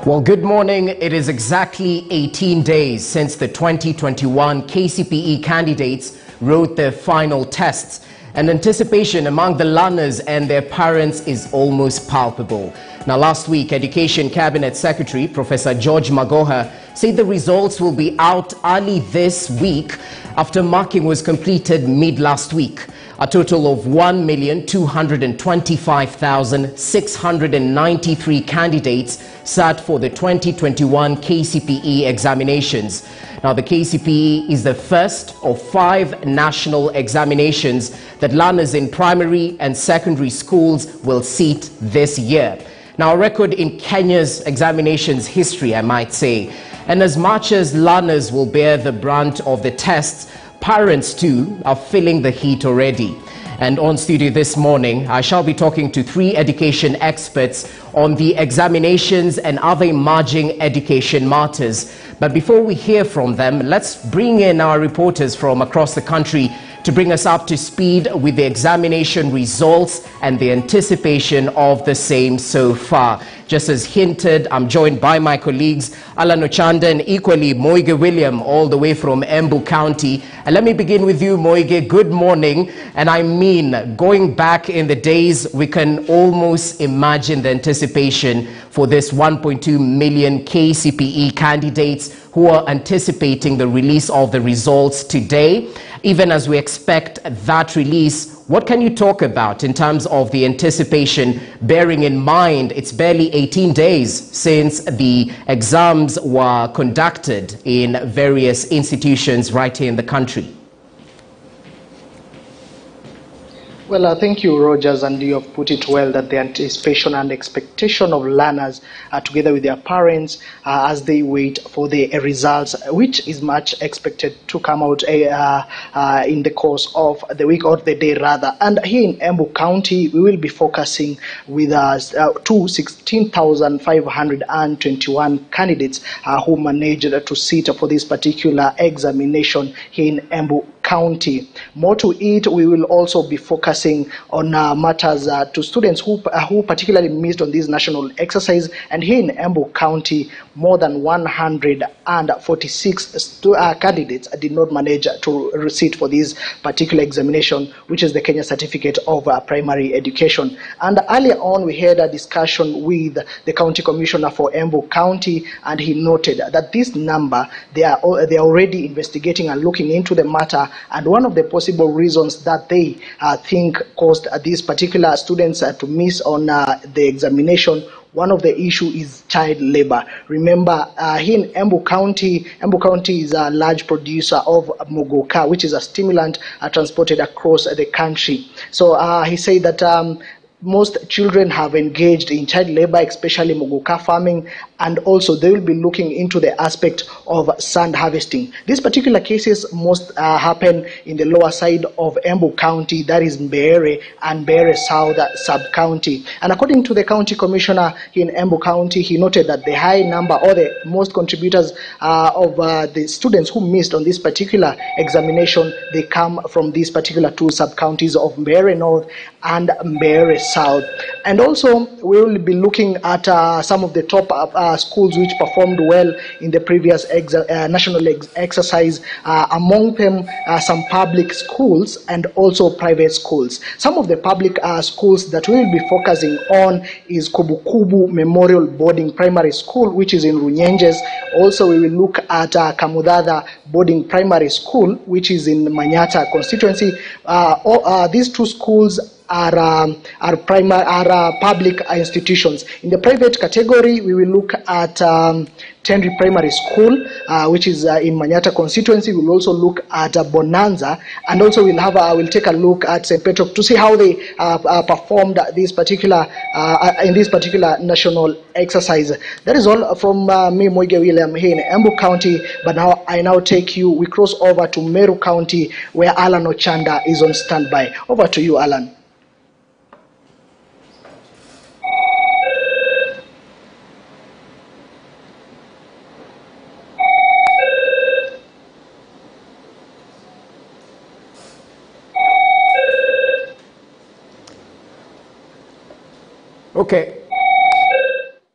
Well, good morning. It is exactly 18 days since the 2021 KCPE candidates wrote their final tests, and anticipation among the learners and their parents is almost palpable. Now, last week, Education Cabinet Secretary Professor George Magoha said the results will be out early this week after marking was completed mid-last week. A total of 1,225,693 candidates sat for the 2021 KCPE examinations. Now, the KCPE is the first of 5 national examinations that learners in primary and secondary schools will sit this year. Now, a record in Kenya's examinations history, I might say. And as much as learners will bear the brunt of the tests, parents too are feeling the heat already. And on studio this morning, I shall be talking to 3 education experts on the examinations and other emerging education matters. But before we hear from them, let's bring in our reporters from across the country to bring us up to speed with the examination results and the anticipation of the same so far. Just as hinted, I'm joined by my colleagues Alan Ochanda and equally Moige William, all the way from Embu County. And let me begin with you, Moige. Good morning. And I mean, going back in the days, we can almost imagine the anticipation for this 1.2 million KCPE candidates who are anticipating the release of the results today. Even as we expect that release, what can you talk about in terms of the anticipation, bearing in mind it's barely 18 days since the exams were conducted in various institutions right here in the country? Well, thank you, Rogers, and you have put it well that the anticipation and expectation of learners together with their parents as they wait for the results, which is much expected to come out in the course of the week or the day rather. And here in Embu County, we will be focusing with 16,521 candidates who managed to sit for this particular examination here in Embu County. More to it, we will also be focusing on matters to students who particularly missed on this national exercise. And here in Embu County, more than 146 candidates did not manage to sit for this particular examination, which is the Kenya Certificate of Primary Education. And earlier on, we had a discussion with the County Commissioner for Embu County, and he noted that this number, they are already investigating and looking into the matter. And one of the possible reasons that they think caused these particular students to miss on the examination, one of the issue is child labor. Remember, here in Embu County is a large producer of mogoka, which is a stimulant transported across the country. So he said that most children have engaged in child labor, especially mogoka farming, and also they will be looking into the aspect of sand harvesting. These particular cases most happen in the lower side of Embu County, that is Mbeere and Mbeere South sub-county. And according to the county commissioner in Embu County, he noted that the high number or the most contributors of the students who missed on this particular examination, they come from these particular 2 sub-counties of Mbeere North and Mbeere South. And also we will be looking at some of the top schools which performed well in the previous national exercise, among them some public schools and also private schools. Some of the public schools that we will be focusing on is Kubukubu Memorial Boarding Primary School, which is in Runyenjes. Also we will look at Kamudada Boarding Primary School, which is in Manyata constituency. These 2 schools are public institutions. In the private category, we will look at Tenri Primary School, which is in Manyata constituency. We'll also look at Bonanza, and also we'll take a look at St. Petro to see how they performed this particular in this particular national exercise. That is all from me, Moige William, here in Embu County. But now I take you. We cross over to Meru County, where Alan Ochanda is on standby. Over to you, Alan. Okay.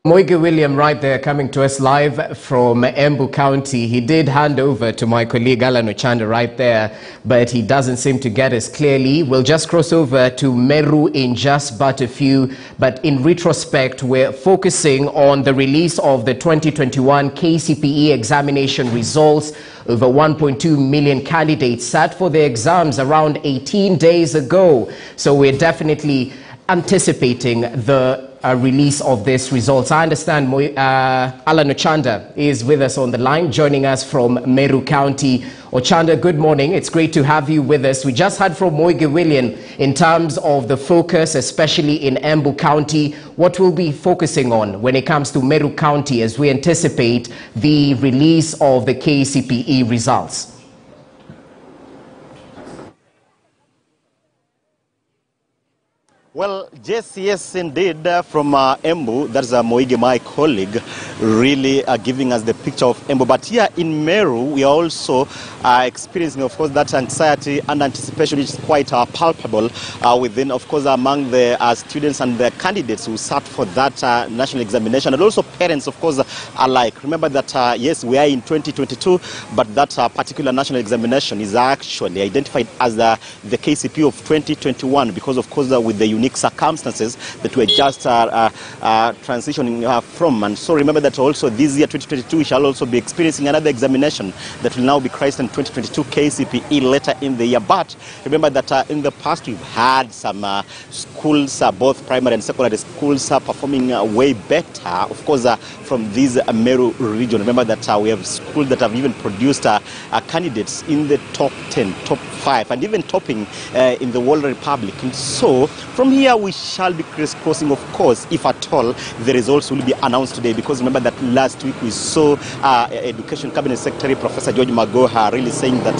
Moige William right there coming to us live from Embu County. He did hand over to my colleague Alan Ochanda right there, but he doesn't seem to get us clearly. We'll just cross over to Meru in just but a few, but in retrospect, we're focusing on the release of the 2021 KCPE examination results. Over 1.2 million candidates sat for the exams around 18 days ago. So we're definitely anticipating the release of these results. I understand Alan Ochanda is with us on the line, joining us from Meru County. Ochanda, good morning. It's great to have you with us. We just heard from Moige William in terms of the focus, especially in Embu County. What we'll be focusing on when it comes to Meru County as we anticipate the release of the KCPE results? Well, yes, indeed, from Embu, that's Moige, my colleague, really giving us the picture of Embu. But here in Meru, we are also experiencing, of course, that anxiety and anticipation, which is quite palpable within, of course, among the students and the candidates who sat for that national examination, and also parents, of course, alike. Remember that, yes, we are in 2022, but that particular national examination is actually identified as the KCPE of 2021 because, of course, with the unique circumstances that we're just transitioning from. And so remember that also this year, 2022, we shall also be experiencing another examination that will now be christened 2022 KCPE later in the year. But remember that in the past, we've had some schools, both primary and secondary schools, performing way better, of course, from this Meru region. Remember that we have schools that have even produced candidates in the top 10, top 5, and even topping in the World Republic. And so from here, we shall be crisscrossing, of course, if at all the results will be announced today. Because remember that last week we saw Education Cabinet Secretary Professor George Magoha really saying that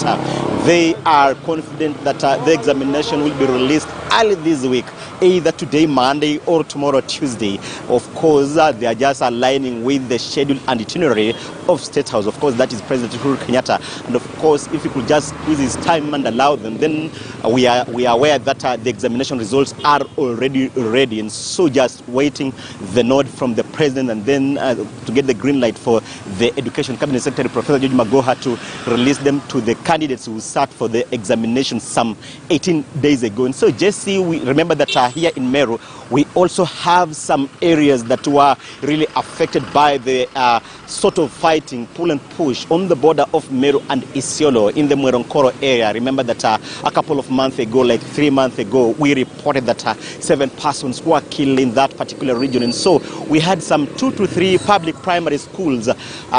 they are confident that the examination will be released early this week, either today, Monday, or tomorrow, Tuesday. Of course, they are just aligning with the schedule and itinerary of State House. Of course, that is President Uhuru Kenyatta. And of course, if we could just squeeze his time and allow them, then we are aware that the examination results are already ready. And so just waiting the nod from the President and then to get the green light for the Education Cabinet Secretary, Professor George Magoha, to release them to the candidates who sat for the examination some 18 days ago. And so, Jesse, we remember that here in Meru, we also have some areas that were really affected by the sort of fighting, pull and push on the border of Meru and Isiolo in the Mweronkoro area. Remember that a couple of months ago, like 3 months ago, we reported that 7 persons were killed in that particular region. And so we had some 2 to 3 public primary schools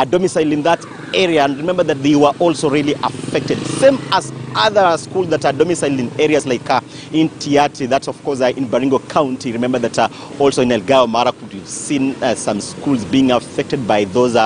domiciled in that area. And remember that they were also really affected, same as other schools that are domiciled in areas like in Tiati, that's of course in Baringo County. Remember that also in Elgeyo Marakwet, we've seen some schools being affected by those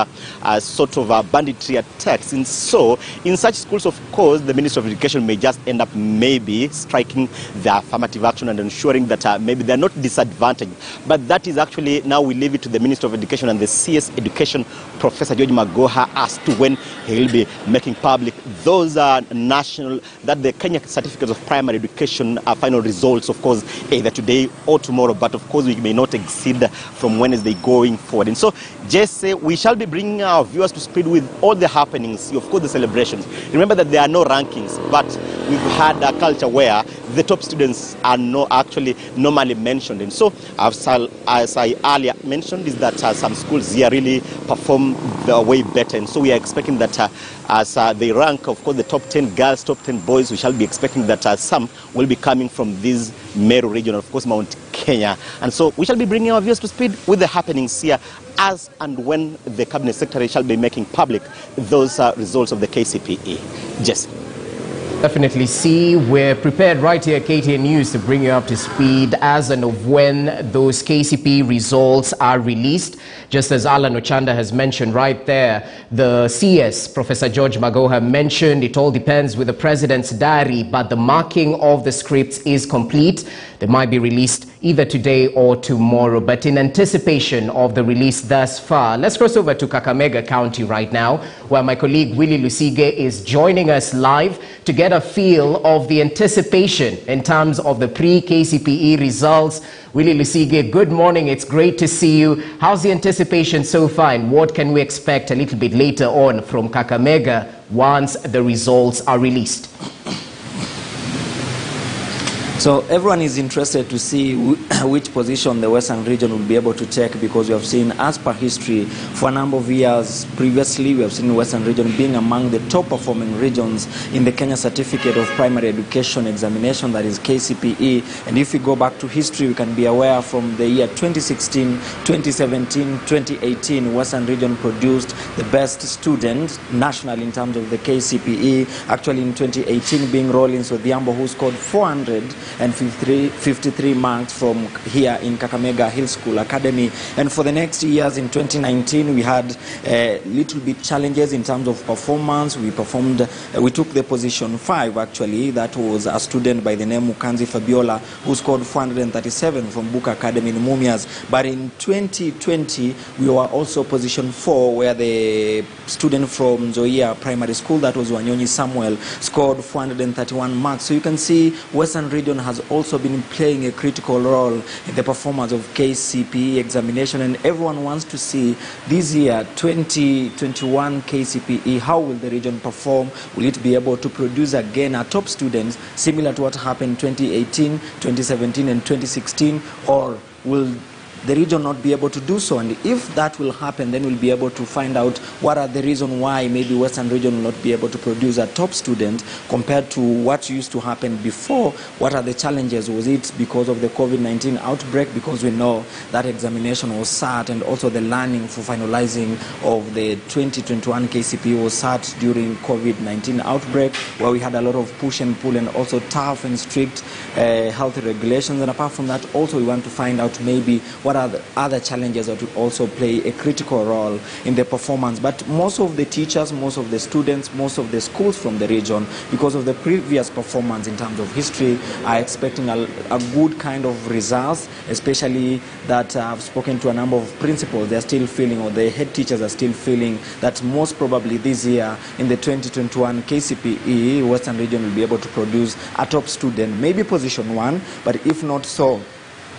sort of banditry attacks. And so in such schools, of course, the Ministry of Education may just end up maybe striking the affirmative action and ensuring that maybe they're not disadvantaged. But that is actually, now we leave it to the Ministry of Education and the CS Education, Professor George Magoha, as to when he will be making public those national, that the Kenya Certificates of Primary Education final results, of course, either today or tomorrow. But of course, we may not exceed from Wednesday going forward. And so, Jesse, we shall be bringing our viewers to speed with all the happenings, of course, the celebrations. Remember that there are no rankings, but we've had a culture where the top students are actually normally mentioned. And so, as I earlier mentioned, is that some schools here really perform way better. And so we are expecting that as they rank, of course, the top 10 girls, top 10 boys, we shall be expecting that some will be coming from this Meru region, of course, Mount Kenya. And so we shall be bringing our viewers to speed with the happenings here as and when the Cabinet Secretary shall be making public those results of the KCPE. Jesse. Definitely, see, we're prepared right here at KTN News to bring you up to speed as and of when those KCPE results are released. Just as Alan Ochanda has mentioned right there, the CS, Professor George Magoha, mentioned it all depends with the President's diary, but the marking of the scripts is complete. They might be released either today or tomorrow. But in anticipation of the release thus far, let's cross over to Kakamega County right now, where my colleague Willie Lusige is joining us live to get a feel of the anticipation in terms of the pre-KCPE results. Willie Lusige, good morning. It's great to see you. How's the anticipation so far, and what can we expect a little bit later on from Kakamega once the results are released? So everyone is interested to see which position the Western region will be able to take, because we have seen, as per history, for a number of years previously, we have seen the Western region being among the top performing regions in the Kenya Certificate of Primary Education examination, that is KCPE. And if we go back to history, we can be aware from the year 2016, 2017, 2018, Western region produced the best student nationally in terms of the KCPE. Actually in 2018 being Rollins Odhiambo, who scored 453 marks from here in Kakamega Hill School Academy. And for the next years, in 2019, we had little bit challenges in terms of performance. We took the position 5 actually. That was a student by the name Mukanzi Fabiola, who scored 437 from Buka Academy in Mumias. But in 2020, we were also position 4, where the student from Zoia Primary School, that was Wanyonyi Samuel, scored 431 marks. So you can see Western region has also been playing a critical role in the performance of KCPE examination, and everyone wants to see this year 2021 KCPE, how will the region perform? Will it be able to produce again a top students similar to what happened in 2018, 2017 and 2016, or will the region not be able to do so? And if that will happen, then we'll be able to find out what are the reasons why maybe Western region will not be able to produce a top student compared to what used to happen before. What are the challenges? Was it because of the COVID-19 outbreak? Because we know that examination was sat, and also the learning for finalizing of the 2021 KCPE was sat during COVID-19 outbreak, where we had a lot of push and pull and also tough and strict health regulations. And apart from that, also we want to find out maybe what are the other challenges that will also play a critical role in the performance. But most of the teachers, most of the students, most of the schools from the region, because of the previous performance in terms of history, are expecting a good kind of results, especially that I've spoken to a number of principals. They're still feeling, or the head teachers are still feeling, that most probably this year in the 2021 KCPE, Western region will be able to produce a top student, maybe position 1, but if not so,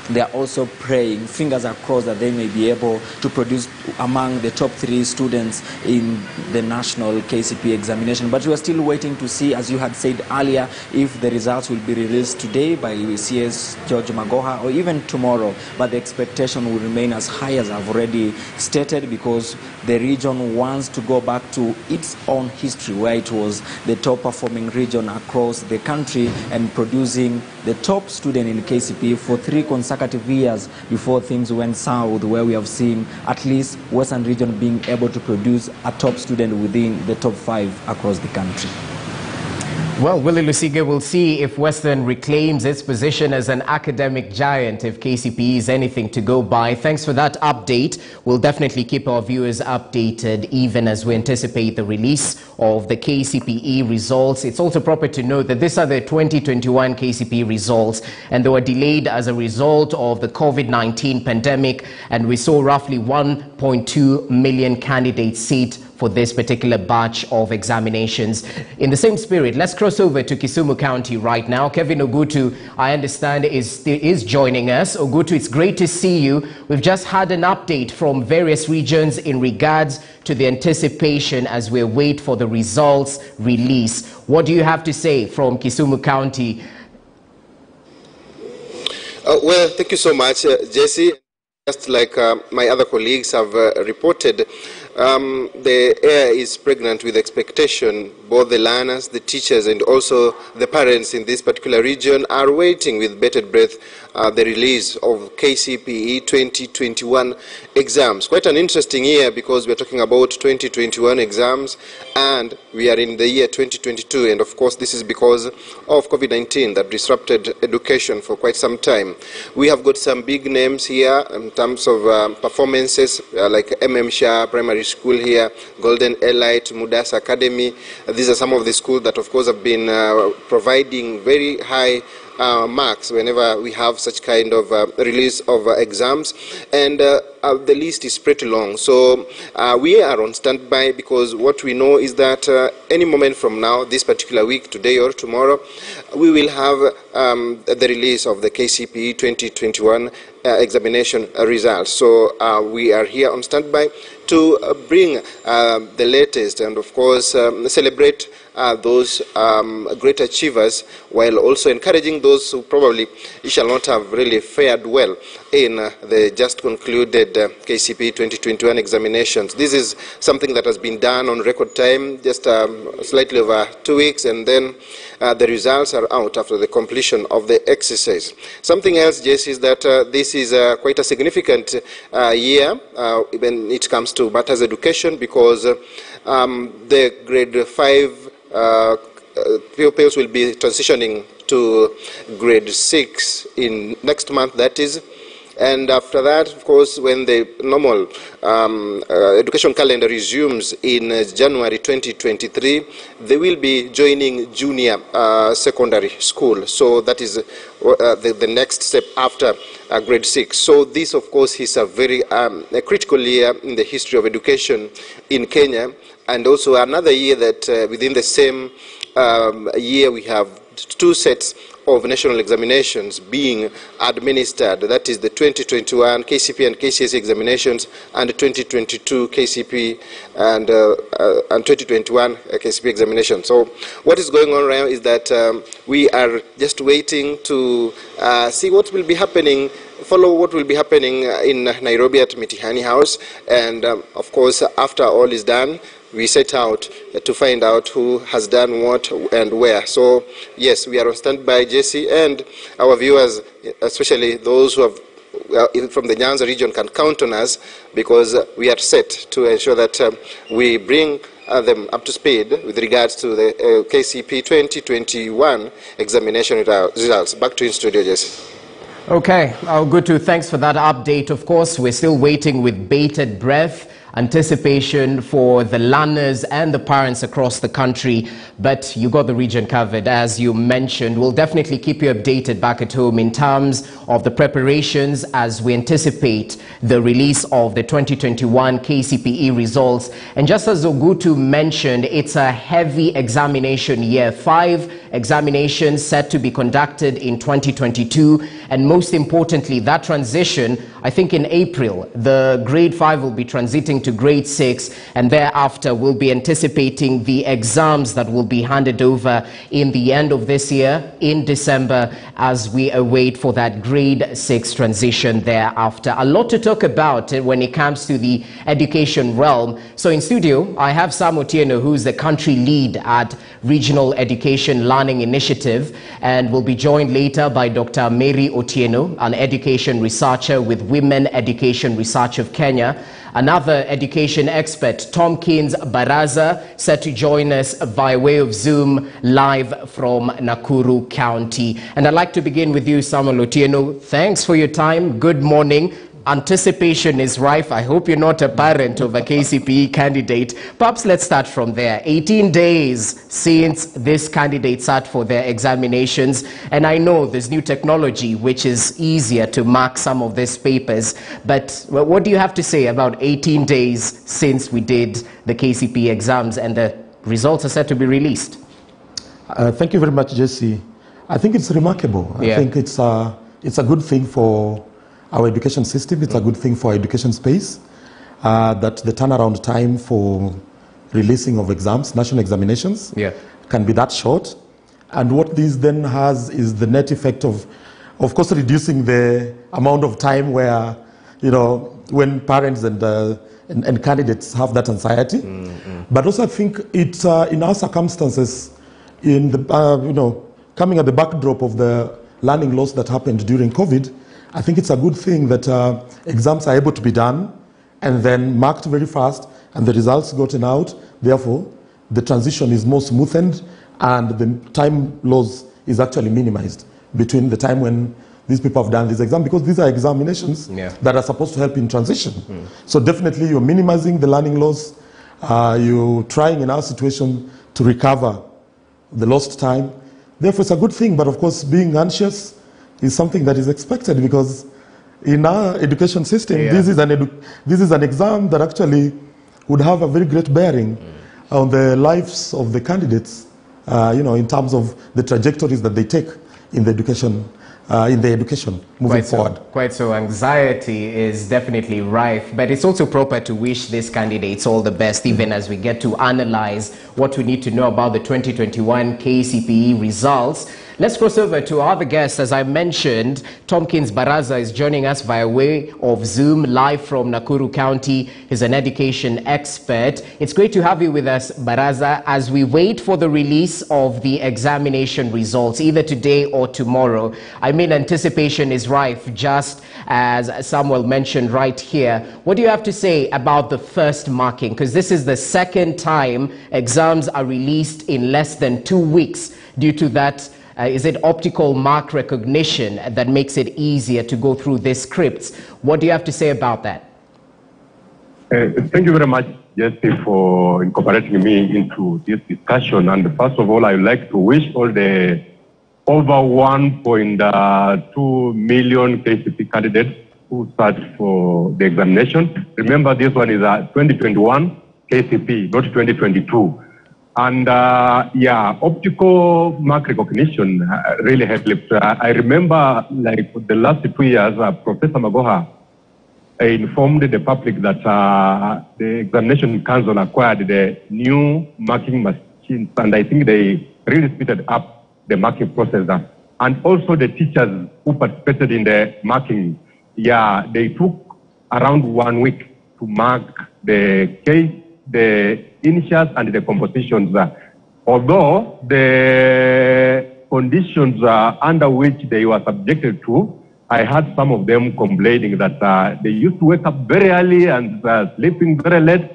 they are also praying, fingers are crossed, that they may be able to produce among the top 3 students in the national KCPE examination. But we are still waiting to see, as you had said earlier, if the results will be released today by CS George Magoha or even tomorrow. But the expectation will remain as high as I've already stated, because the region wants to go back to its own history, where it was the top performing region across the country and producing the top student in KCPE for 3 consecutive years before things went south, where we have seen at least Western region being able to produce a top student within the top 5 across the country. Well, Willie Lusige, will see if Western reclaims its position as an academic giant, if KCPE is anything to go by. Thanks for that update. We'll definitely keep our viewers updated even as we anticipate the release of the KCPE results. It's also proper to note that these are the 2021 KCPE results, and they were delayed as a result of the COVID-19 pandemic, and we saw roughly 1.2 million candidates sit for this particular batch of examinations. In the same spirit, let's cross over to Kisumu County right now. Kevin Ogutu, I understand, is joining us. Ogutu, it's great to see you. We've just had an update from various regions in regards to the anticipation as we wait for the results release. What do you have to say from Kisumu County? Well, thank you so much, Jesse. Just like my other colleagues have reported, the air is pregnant with expectation. Both the learners, the teachers, and also the parents in this particular region are waiting with bated breath the release of KCPE 2021 exams. Quite an interesting year, because we're talking about 2021 exams and we are in the year 2022, and of course this is because of COVID-19 that disrupted education for quite some time. We have got some big names here in terms of performances, like MM Shah Primary School here, Golden Elite, Mudas Academy. These are some of the schools that of course have been providing very high marks whenever we have such kind of release of exams, and the list is pretty long. So we are on standby, because what we know is that any moment from now, this particular week, today or tomorrow, we will have the release of the KCPE 2021 examination results. So we are here on standby to bring the latest and, of course, celebrate those great achievers, while also encouraging those who probably shall not have really fared well in the just concluded KCPE 2021 examinations. This is something that has been done on record time, just slightly over 2 weeks, and then the results are out after the completion of the exercise. Something else, Jesse, is that this is quite a significant year when it comes to matters education, because the grade 5 pupils will be transitioning to grade 6 in next month, that is. And after that, of course, when the normal education calendar resumes in January 2023, they will be joining junior secondary school. So that is the next step after grade 6. So this, of course, is a very critical year in the history of education in Kenya, and also another year that within the same year we have 2 sets of national examinations being administered. That is the 2021 KCPE and KCSE examinations, and the 2022 KCPE and 2021 KCPE examination. So what is going on now is that we are just waiting to see what will be happening, follow what will be happening in Nairobi at Mitihani House, and of course, after all is done, we set out to find out who has done what and where. So yes, we are on standby, Jesse, and our viewers, especially those who have from the Nyanza region, can count on us, because we are set to ensure that we bring them up to speed with regards to the KCPE 2021 examination results. Back to you in studio, Jesse. Okay, Gutu, thanks for that update. Of course, we're still waiting with bated breath, anticipation for the learners and the parents across the country, but you got the region covered, as you mentioned. We'll definitely keep you updated back at home in terms of the preparations as we anticipate the release of the 2021 KCPE results. And just as Ogutu mentioned, it's a heavy examination year. 5 examinations set to be conducted in 2022, and most importantly, that transition, I think in April, the grade 5 will be transiting to grade 6, and thereafter we'll be anticipating the exams that will be handed over in the end of this year, in December, as we await for that grade 6 transition thereafter. A lot to talk about when it comes to the education realm. So in studio, I have Sam Otieno, who's the country lead at Regional Education Learning Initiative, and will be joined later by Dr. Mary Otieno, an education researcher with Women Education Research of Kenya. Another education expert, Tomkins Baraza, set to join us by way of Zoom live from Nakuru County. And I'd like to begin with you, Samuel Otieno. Thanks for your time. Good morning. Anticipation is rife. I hope you're not a parent of a KCPE candidate. Perhaps let's start from there. 18 days since this candidate sat for their examinations, and I know there's new technology which is easier to mark some of these papers, but what do you have to say about 18 days since we did the KCPE exams and the results are set to be released? Thank you very much, Jesse. I think it's remarkable. I think it's a good thing for our education system. It's a good thing for our education space, that the turnaround time for releasing of exams, national examinations, can be that short. And what this then has is the net effect of course, reducing the amount of time where, you know, when parents and candidates have that anxiety. But also I think it's, in our circumstances, in the, you know, coming at the backdrop of the learning loss that happened during COVID, I think it's a good thing that exams are able to be done and then marked very fast, and the results gotten out. Therefore, the transition is more smoothened, and the time loss is actually minimized between the time when these people have done this exam, because these are examinations that are supposed to help in transition. So definitely you're minimizing the learning loss. You're trying in our situation to recover the lost time. Therefore, it's a good thing. But of course, being anxious is something that is expected, because in our education system, this is an exam that actually would have a very great bearing on the lives of the candidates, in terms of the trajectories that they take in the education moving forward. Quite so. Anxiety is definitely rife, but it's also proper to wish these candidates all the best, even as we get to analyze what we need to know about the 2021 KCPE results. Let's cross over to our other guests. As I mentioned, Tomkins Baraza is joining us via way of Zoom, live from Nakuru County. He's an education expert. It's great to have you with us, Baraza, as we wait for the release of the examination results, either today or tomorrow. I mean, anticipation is rife, just as Samuel mentioned right here. What do you have to say about the first marking? Because this is the second time exams are released in less than 2 weeks due to that. Is it optical mark recognition that makes it easier to go through these scripts? What do you have to say about that? Thank you very much, Jesse, for incorporating me into this discussion. And first of all, I would like to wish all the over 1.2 million KCPE candidates who sat for the examination. Remember, this one is a 2021 KCPE, not 2022. And optical mark recognition really helped. I remember, like, for the last 2 years, Professor Magoha informed the public that the examination council acquired the new marking machines, and I think they really speeded up the marking process. And also the teachers who participated in the marking, they took around 1 week to mark the case, the initials and the compositions. Although the conditions under which they were subjected to, I heard some of them complaining that they used to wake up very early and sleeping very late.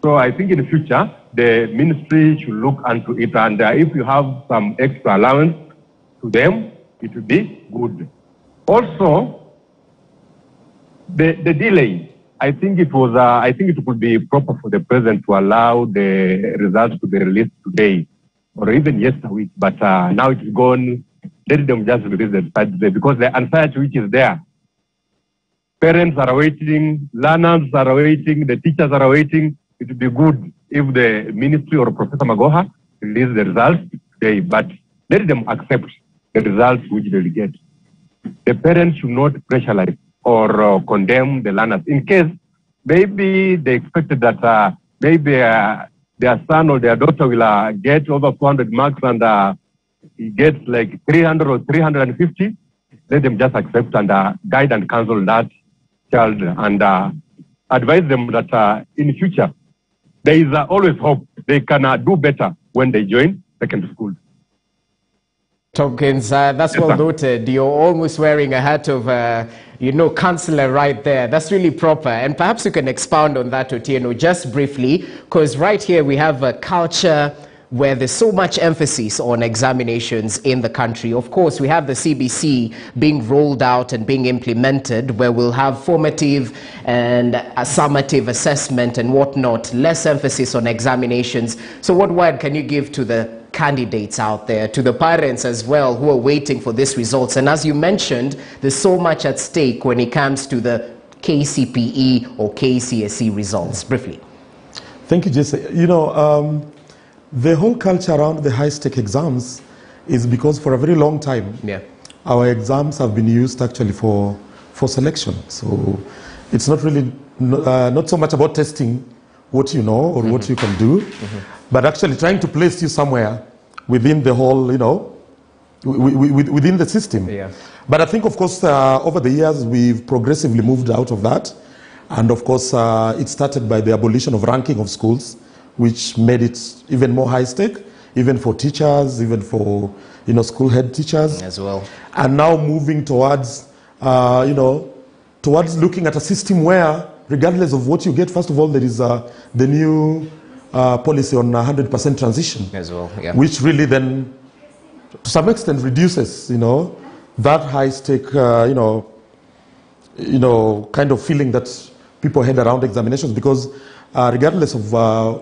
So I think in the future, the ministry should look into it, and if you have some extra allowance to them, it will be good. Also, the delay. I think it would be proper for the president to allow the results to be released today or even yesterday, but now it's gone. Let them just release the results today, because the anxiety which is there. Parents are waiting, learners are waiting, the teachers are waiting. It would be good if the ministry or Professor Magoha release the results today, but let them accept the results which they will get. The parents should not pressurize or condemn the learners. In case maybe they expected that maybe their son or their daughter will get over 400 marks and he gets like 300 or 350, let them just accept and guide and counsel that child and advise them that in the future, there is always hope. They can do better when they join secondary school. Tomkins, that's well noted. You're almost wearing a hat of, counselor right there. That's really proper. And perhaps you can expound on that, Otieno, just briefly, because right here we have a culture where there's so much emphasis on examinations in the country. Of course, we have the CBC being rolled out and being implemented, where we'll have formative and a summative assessment and whatnot, less emphasis on examinations. So what word can you give to the candidates out there, to the parents as well, who are waiting for these results? And as you mentioned, there's so much at stake when it comes to the KCPE or KCSE results. Briefly. Thank you, Jesse. The whole culture around the high-stake exams is because for a very long time, our exams have been used actually for selection. So it's not really, not so much about testing what you know or what you can do, but actually trying to place you somewhere within the whole, within the system. But I think, of course, over the years, we've progressively moved out of that. And of course, it started by the abolition of ranking of schools, which made it even more high stake, even for teachers, even for, school head teachers. As well. And now moving towards, towards looking at a system where, regardless of what you get, first of all, there is the new policy on 100% transition. As well, which really then, to some extent, reduces, that high stake, kind of feeling that people had around examinations, because regardless of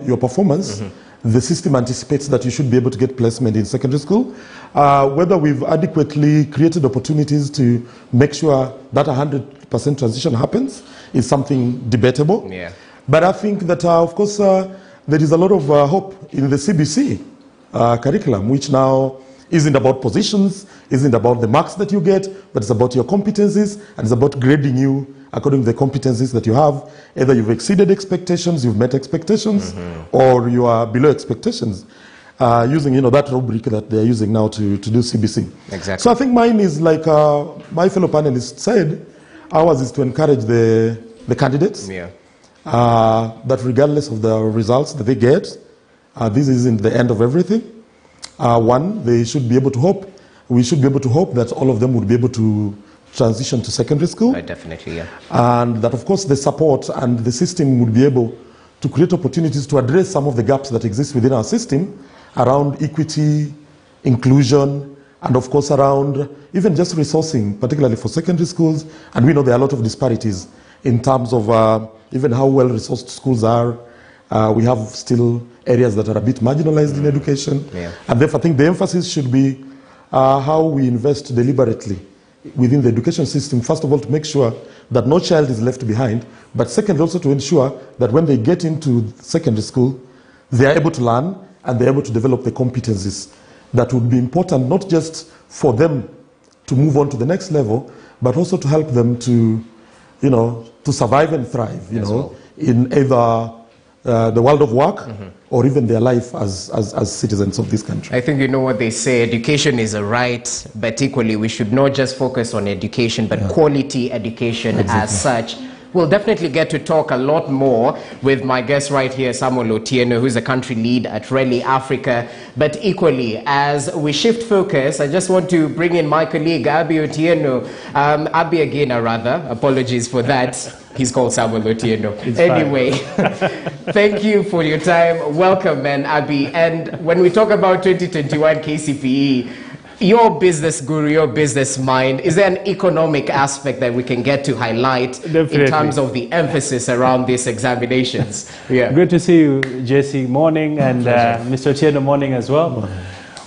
your performance, the system anticipates that you should be able to get placement in secondary school. Whether we've adequately created opportunities to make sure that 100% transition happens is something debatable. Yeah. But I think that, of course, there is a lot of hope in the CBC curriculum, which now isn't about positions, isn't about the marks that you get, but it's about your competencies, and it's about grading you according to the competencies that you have. Either you've exceeded expectations, you've met expectations, or you are below expectations, using that rubric that they're using now to do CBC. Exactly. So I think mine is like my fellow panelists said, ours is to encourage the candidates. Yeah. That regardless of the results that they get, this isn't the end of everything. One, they should be able to hope. We should be able to hope that all of them would be able to transition to secondary school. Definitely, yeah. And that, of course, the support and the system would be able to create opportunities to address some of the gaps that exist within our system around equity, inclusion, and, of course, around even just resourcing, particularly for secondary schools. And we know there are a lot of disparities in terms of even how well-resourced schools are. We have still areas that are a bit marginalized in education. Yeah. And therefore, I think the emphasis should be how we invest deliberately within the education system, first of all, to make sure that no child is left behind, but second, also to ensure that when they get into secondary school, they are able to learn and they're able to develop the competencies that would be important, not just for them to move on to the next level, but also to help them to, to survive and thrive, in either the world of work or even their life as citizens of this country. I think you know what they say, education is a right, but equally we should not just focus on education, but quality education as such. We'll definitely get to talk a lot more with my guest right here, Samuel Otieno, who's a country lead at Rally Africa. But equally, as we shift focus, I just want to bring in my colleague, Abi Otieno. Abi Agena, rather. Apologies for that. He's called Samuel Otieno. Anyway, thank you for your time. Welcome, man, Abi. And when we talk about 2021 KCPE, your business guru, your business mind, is there an economic aspect that we can get to highlight in terms of the emphasis around these examinations? Yeah. Good to see you, Jesse. Morning, and Mr. Otieno, morning as well.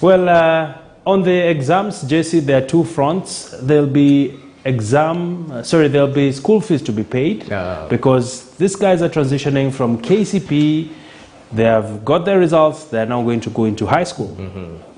Well, on the exams, Jesse, there are two fronts. There'll be there'll be school fees to be paid because these guys are transitioning from KCPE. They have got their results. They're now going to go into high school.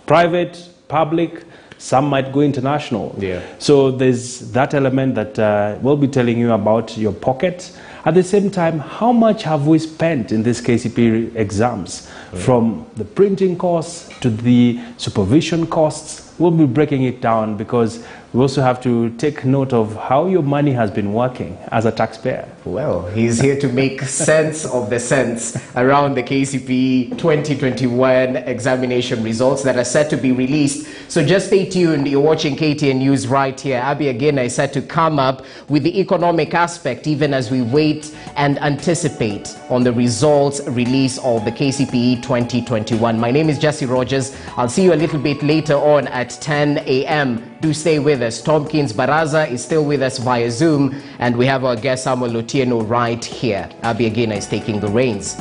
Private, public, some might go international. Yeah. So there's that element that we'll be telling you about your pocket. At the same time, how much have we spent in these KCPE exams? From the printing costs to the supervision costs, we'll be breaking it down because we also have to take note of how your money has been working as a taxpayer. Well, he's here to make sense of the sense around the KCPE 2021 examination results that are set to be released. So just stay tuned. You're watching KTN News right here. Abi Agena is set to come up with the economic aspect even as we wait and anticipate on the results release of the KCPE 2021. My name is Jesse Rogers. I'll see you a little bit later on at 10 a.m. Do stay with us. Tomkins Baraza is still with us via Zoom, and we have our guest Samuel Otieno right here. Abi Agena is taking the reins.